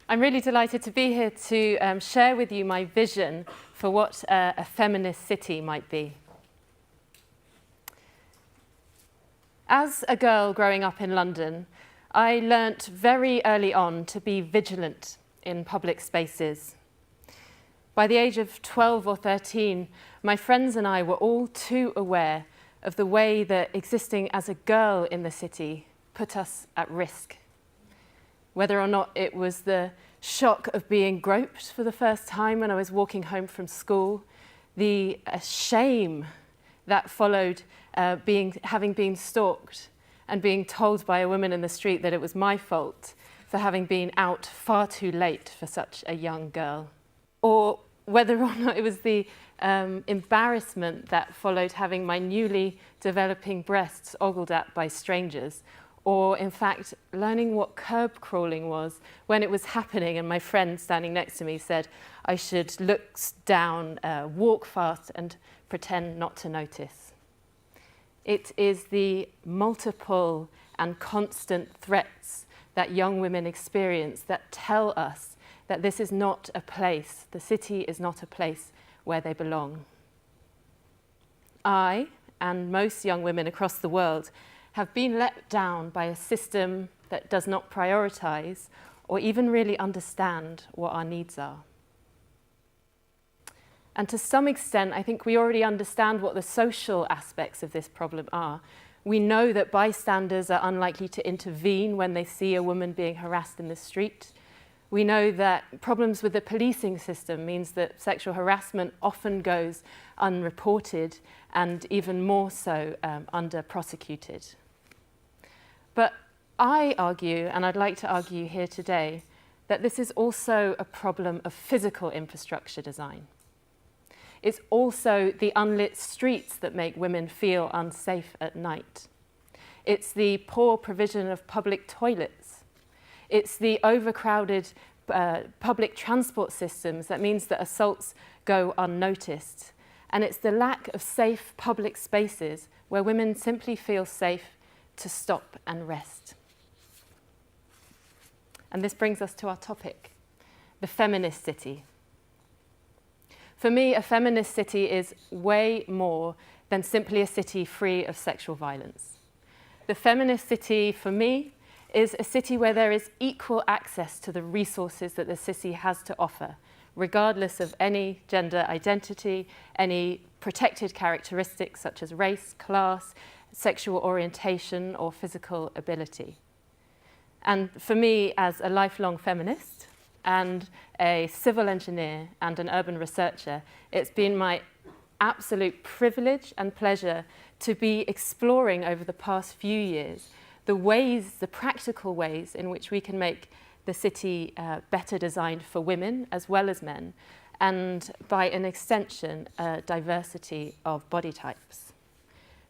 I'm really delighted to be here to share with you my vision for what a feminist city might be. As a girl growing up in London, I learnt very early on to be vigilant in public spaces. By the age of 12 or 13, my friends and I were all too aware of the way that existing as a girl in the city put us at risk. Whether or not it was the shock of being groped for the first time when I was walking home from school, the shame that followed having been stalked and being told by a woman in the street that it was my fault for having been out far too late for such a young girl. Or whether or not it was the embarrassment that followed having my newly developing breasts ogled at by strangers, or in fact learning what curb crawling was when it was happening and my friend standing next to me said I should look down, walk fast and pretend not to notice. It is the multiple and constant threats that young women experience that tell us that this is not a place, the city is not a place where they belong. I, and most young women across the world, have been let down by a system that does not prioritise or even really understand what our needs are. And to some extent, I think we already understand what the social aspects of this problem are. We know that bystanders are unlikely to intervene when they see a woman being harassed in the street. We know that problems with the policing system means that sexual harassment often goes unreported and even more so under-prosecuted. But I argue, and I'd like to argue here today, that this is also a problem of physical infrastructure design. It's also the unlit streets that make women feel unsafe at night. It's the poor provision of public toilets. It's the overcrowded public transport systems that means that assaults go unnoticed. And it's the lack of safe public spaces where women simply feel safe to stop and rest. And this brings us to our topic, the feminist city. For me, a feminist city is way more than simply a city free of sexual violence. The feminist city, for me, is a city where there is equal access to the resources that the city has to offer, regardless of any gender identity, any protected characteristics such as race, class, sexual orientation, or physical ability. And for me, as a lifelong feminist and a civil engineer and an urban researcher, it's been my absolute privilege and pleasure to be exploring over the past few years the practical ways in which we can make the city better designed for women as well as men, and by an extension, a diversity of body types.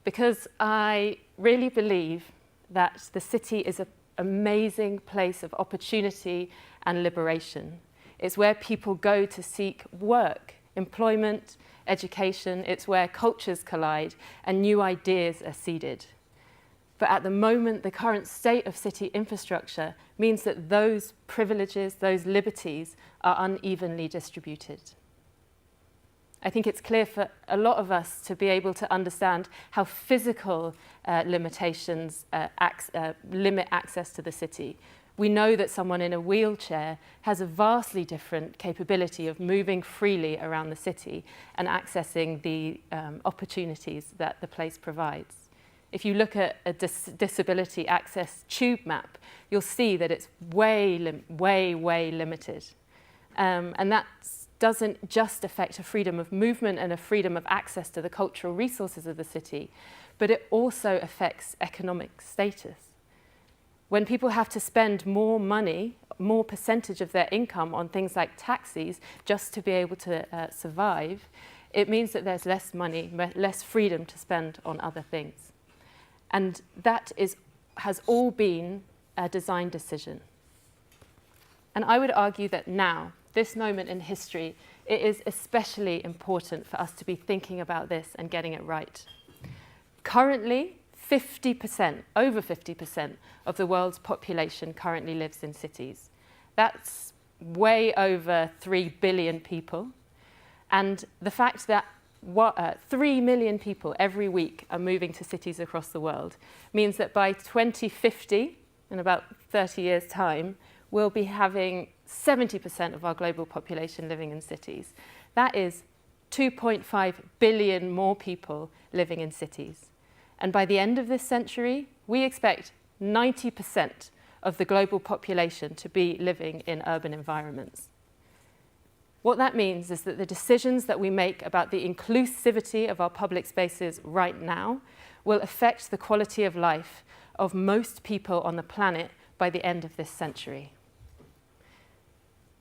Because I really believe that the city is an amazing place of opportunity and liberation. It's where people go to seek work, employment, education. It's where cultures collide and new ideas are seeded. But at the moment, the current state of city infrastructure means that those privileges, those liberties, are unevenly distributed. I think it's clear for a lot of us to be able to understand how physical limitations limit access to the city. We know that someone in a wheelchair has a vastly different capability of moving freely around the city and accessing the opportunities that the place provides. If you look at a disability access tube map, you'll see that it's way limited. And that doesn't just affect a freedom of movement and a freedom of access to the cultural resources of the city, but it also affects economic status. When people have to spend more money, more percentage of their income on things like taxis just to be able to survive, it means that there's less money, less freedom to spend on other things. And that has all been a design decision. And I would argue that now, this moment in history, it is especially important for us to be thinking about this and getting it right. Currently, 50%, over 50% of the world's population currently lives in cities. That's way over 3 billion people. And the fact that 3 million people every week are moving to cities across the world means that by 2050, in about 30 years' time, we'll be having 70% of our global population living in cities. That is 2.5 billion more people living in cities. And by the end of this century, we expect 90% of the global population to be living in urban environments. What that means is that the decisions that we make about the inclusivity of our public spaces right now will affect the quality of life of most people on the planet by the end of this century.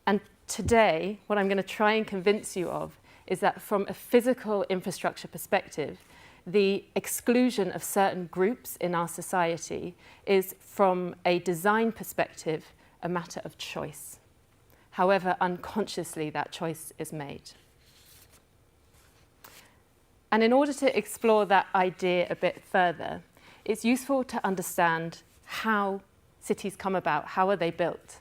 And today, what I'm going to try and convince you of is that from a physical infrastructure perspective, the exclusion of certain groups in our society is, from a design perspective, a matter of choice. However, unconsciously, that choice is made. And in order to explore that idea a bit further, it's useful to understand how cities come about. How are they built?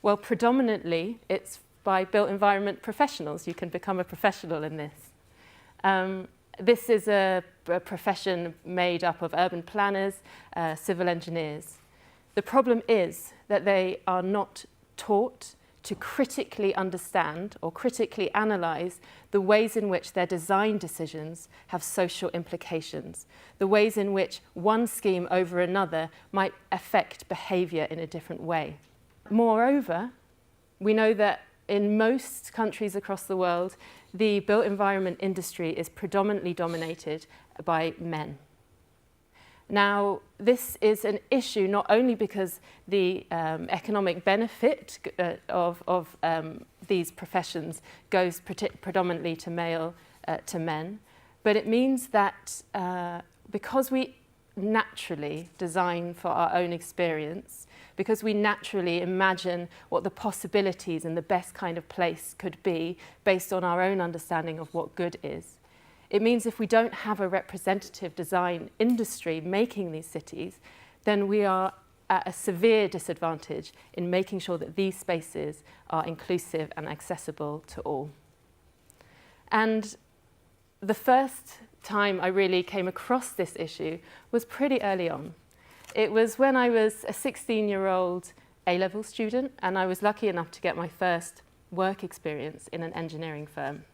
Well, predominantly, it's by built environment professionals. You can become a professional in this. This is a profession made up of urban planners, civil engineers. The problem is that they are not taught to critically understand or critically analyse the ways in which their design decisions have social implications, the ways in which one scheme over another might affect behaviour in a different way. Moreover, we know that in most countries across the world, the built environment industry is predominantly dominated by men. Now, this is an issue not only because the economic benefit of these professions goes predominantly to men, but it means that because we naturally design for our own experience, because we naturally imagine what the possibilities and the best kind of place could be based on our own understanding of what good is. It means if we don't have a representative design industry making these cities, then we are at a severe disadvantage in making sure that these spaces are inclusive and accessible to all. And the first time I really came across this issue was pretty early on. It was when I was a 16-year-old A-level student, and I was lucky enough to get my first work experience in an engineering firm.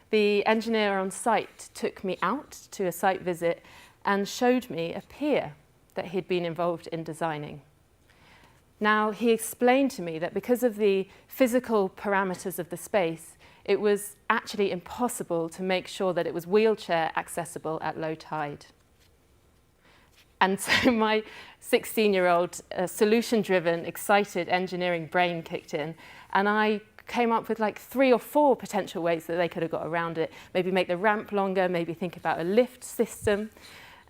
The engineer on site took me out to a site visit and showed me a pier that he'd been involved in designing. Now, he explained to me that because of the physical parameters of the space, it was actually impossible to make sure that it was wheelchair accessible at low tide. And so my 16-year-old solution-driven, excited engineering brain kicked in, and I came up with like 3 or 4 potential ways that they could have got around it. Maybe make the ramp longer, maybe think about a lift system.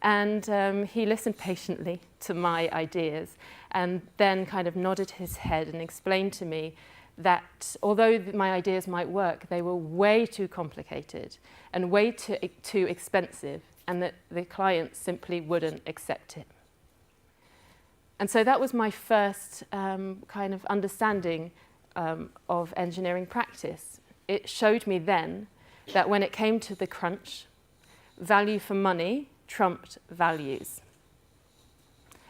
And he listened patiently to my ideas and then kind of nodded his head and explained to me that although my ideas might work, they were way too complicated and way too expensive, and that the client simply wouldn't accept it. And so that was my first kind of understanding of engineering practice. It showed me then that when it came to the crunch, value for money trumped values.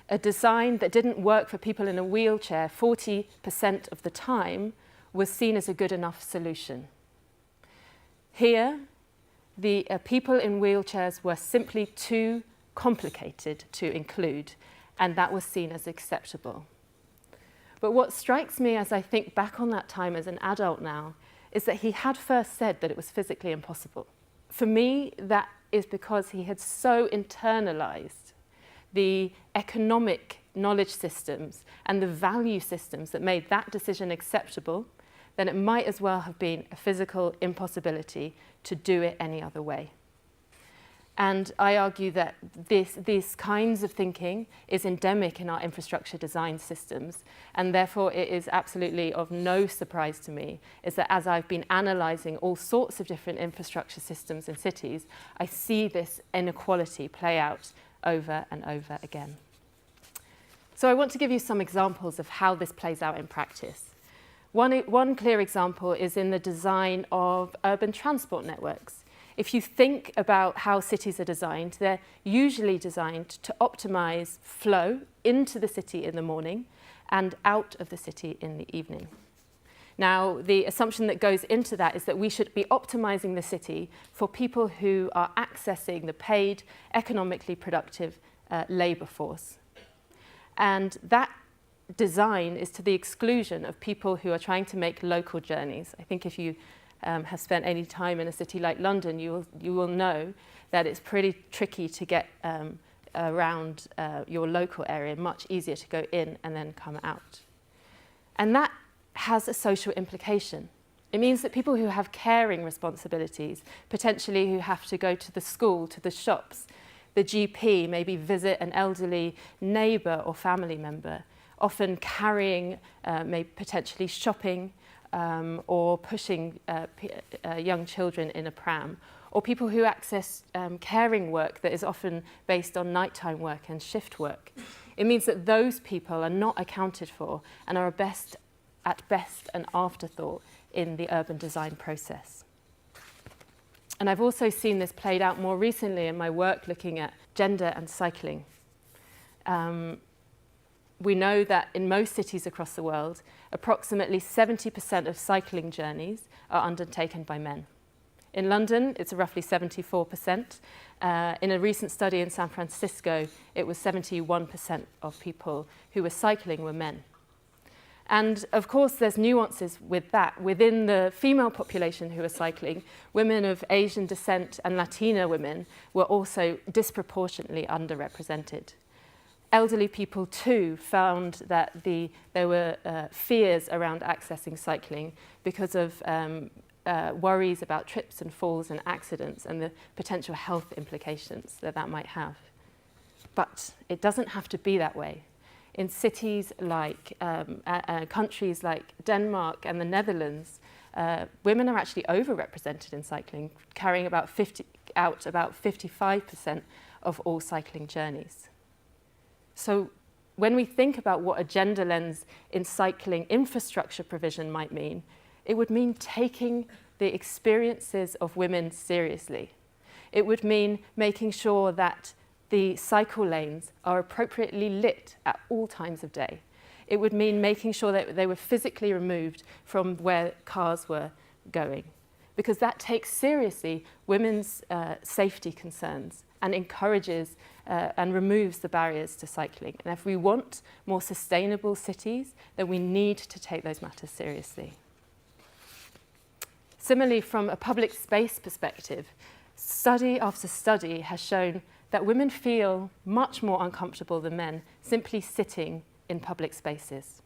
A design that didn't work for people in a wheelchair 40% of the time was seen as a good enough solution. Here, the people in wheelchairs were simply too complicated to include, and that was seen as acceptable. But what strikes me as I think back on that time as an adult now is that he had first said that it was physically impossible. For me, that is because he had so internalized the economic knowledge systems and the value systems that made that decision acceptable, then it might as well have been a physical impossibility to do it any other way. And I argue that these kinds of thinking is endemic in our infrastructure design systems, and therefore it is absolutely of no surprise to me is that as I've been analysing all sorts of different infrastructure systems in cities, I see this inequality play out over and over again. So I want to give you some examples of how this plays out in practice. One clear example is in the design of urban transport networks. If you think about how cities are designed, they're usually designed to optimize flow into the city in the morning and out of the city in the evening. Now, the assumption that goes into that is that we should be optimizing the city for people who are accessing the paid, economically productive labor force. And that design is to the exclusion of people who are trying to make local journeys. I think if you have spent any time in a city like London, you will know that it's pretty tricky to get around your local area, much easier to go in and then come out. And that has a social implication. It means that people who have caring responsibilities, potentially who have to go to the school, to the shops, the GP, maybe visit an elderly neighbour or family member, often carrying, maybe potentially shopping or pushing young children in a pram, or people who access caring work that is often based on nighttime work and shift work. It means that those people are not accounted for and are at best an afterthought in the urban design process. And I've also seen this played out more recently in my work looking at gender and cycling. We know that in most cities across the world, approximately 70% of cycling journeys are undertaken by men. In London, it's roughly 74%. In a recent study in San Francisco, it was 71% of people who were cycling were men. And of course, there's nuances with that. Within the female population who are cycling, women of Asian descent and Latina women were also disproportionately underrepresented. Elderly people too found that there were fears around accessing cycling because of worries about trips and falls and accidents and the potential health implications that that might have. But it doesn't have to be that way. In cities like countries like Denmark and the Netherlands, women are actually overrepresented in cycling, carrying about 55% of all cycling journeys. So when we think about what a gender lens in cycling infrastructure provision might mean, it would mean taking the experiences of women seriously. It would mean making sure that the cycle lanes are appropriately lit at all times of day. It would mean making sure that they were physically removed from where cars were going, because that takes seriously women's safety concerns and encourages and removes the barriers to cycling. And if we want more sustainable cities, then we need to take those matters seriously. Similarly, from a public space perspective, study after study has shown that women feel much more uncomfortable than men simply sitting in public spaces.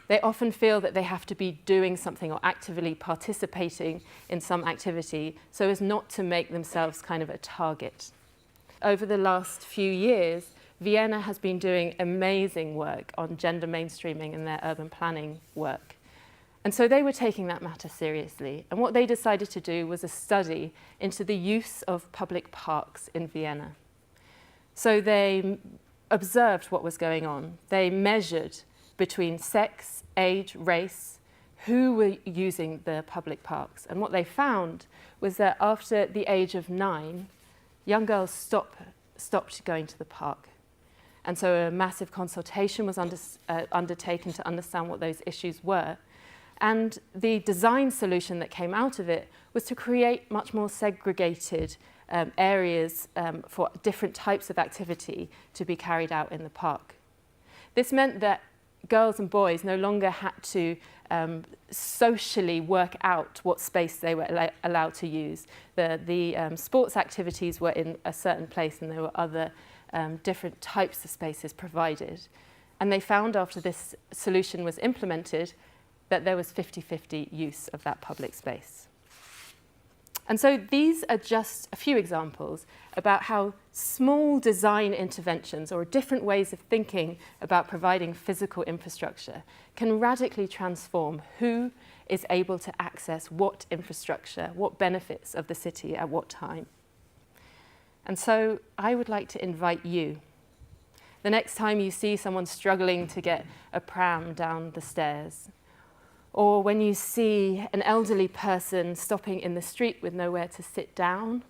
They often feel that they have to be doing something or actively participating in some activity so as not to make themselves kind of a target. Over the last few years, Vienna has been doing amazing work on gender mainstreaming in their urban planning work. And so they were taking that matter seriously. And what they decided to do was a study into the use of public parks in Vienna. So they observed what was going on. They measured between sex, age, race, who were using the public parks. And what they found was that after the age of 9, young girls stopped going to the park. And so a massive consultation was undertaken to understand what those issues were. And the design solution that came out of it was to create much more segregated areas for different types of activity to be carried out in the park. This meant that girls and boys no longer had to socially work out what space they were allowed to use. The sports activities were in a certain place and there were other different types of spaces provided. And they found after this solution was implemented that there was 50-50 use of that public space. And so these are just a few examples about how small design interventions or different ways of thinking about providing physical infrastructure can radically transform who is able to access what infrastructure, what benefits of the city at what time. And so I would like to invite you the next time you see someone struggling to get a pram down the stairs, or when you see an elderly person stopping in the street with nowhere to sit down,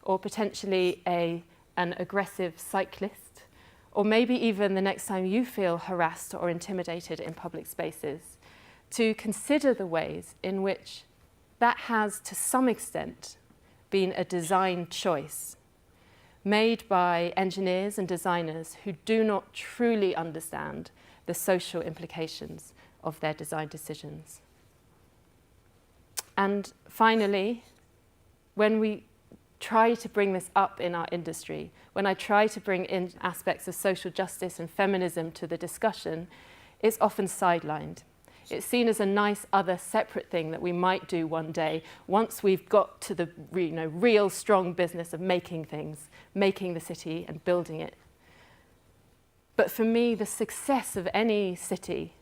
or potentially an aggressive cyclist, or maybe even the next time you feel harassed or intimidated in public spaces, to consider the ways in which that has, to some extent, been a design choice made by engineers and designers who do not truly understand the social implications of their design decisions. And finally, when we try to bring this up in our industry, when I try to bring in aspects of social justice and feminism to the discussion, it's often sidelined. It's seen as a nice other separate thing that we might do one day once we've got to the real strong business of making things, making the city and building it. But for me, the success of any city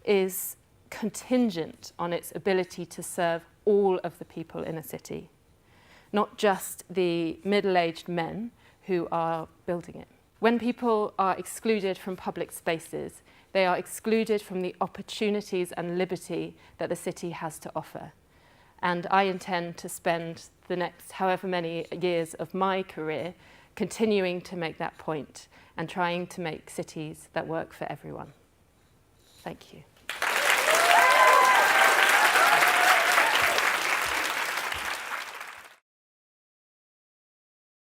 is contingent on its ability to serve all of the people in a city, not just the middle-aged men who are building it. When people are excluded from public spaces, they are excluded from the opportunities and liberty that the city has to offer. And I intend to spend the next however many years of my career continuing to make that point and trying to make cities that work for everyone. Thank you.